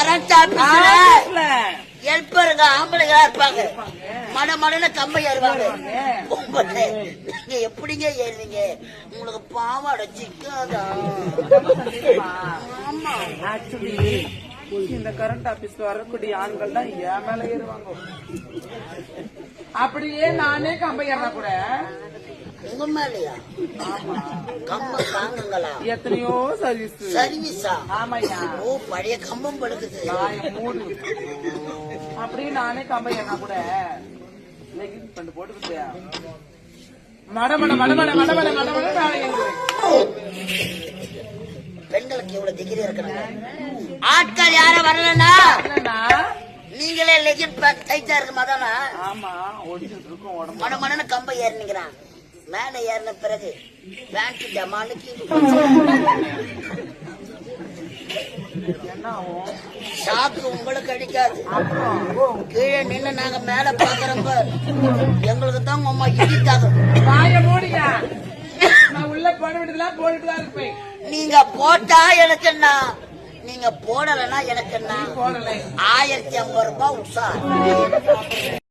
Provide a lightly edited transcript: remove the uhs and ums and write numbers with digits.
Current ஆபீஸ்ல ஹெல்ப்பருங்க ஆம்பளைங்களா இருப்பாங்க. மடமடன கம்பை ஏறுவாங்க. நீங்க எப்படிங்க ஏறுவீங்க? உங்களுக்கு பாவாடை சிக்காதா? ஆமா, ஆக்சுவலி இந்த கரண்ட் ஆபீஸ்ல வரக்கூடிய ஆண்கள் தான் என் மேல ஏறுவாங்க. அப்படியே நானே கம்பை ஏறினா கூட உங்க மேலயா? கம்பம் தாங்குங்களா? எத்தனையோ சர்வீஸா? ஆமாய்யா. ஓ, பழைய கம்பம் படுக்குது. மூடு. அப்படியே நானே கம்பை ஏறினா கூட லெகின்ஸ் பண்ணி போட்டுக்கிட்டியா மடமட மடமட மடமட மடமட நானே ஏறுவேன். பெண்களுக்கு இவ்வளவு டிகிரி இருக்கணும். ஆட்கள் யாரும் வரலன்னா நீங்களே லெகின் டைட்டா இருக்கு மாதானா? ஆமா, ஓடிட்டு இருக்கோம். உடம்பு மடமடன்னு கம்பை ஏறினுங்கிறான். மேல ஏறின பிறகு பேங்க் ஜமாலுக்கு என்ன ஆகும்? ஷாக்கு உங்களுக்கு அடிக்காது. கீழே நின்று நாங்க மேல பாக்குறப்ப எங்களுக்கு தான் உங்க அம்மா இடிக்காது. வாய மூடியா, நான் உள்ள போட விடுதலாம் போட்டுதான் இருப்பேன். நீங்க போட்டா எனக்கு என்ன, நீங்க போடலன்னா எனக்கு என்ன. போடலை. 1050 ரூபாய் உஷா.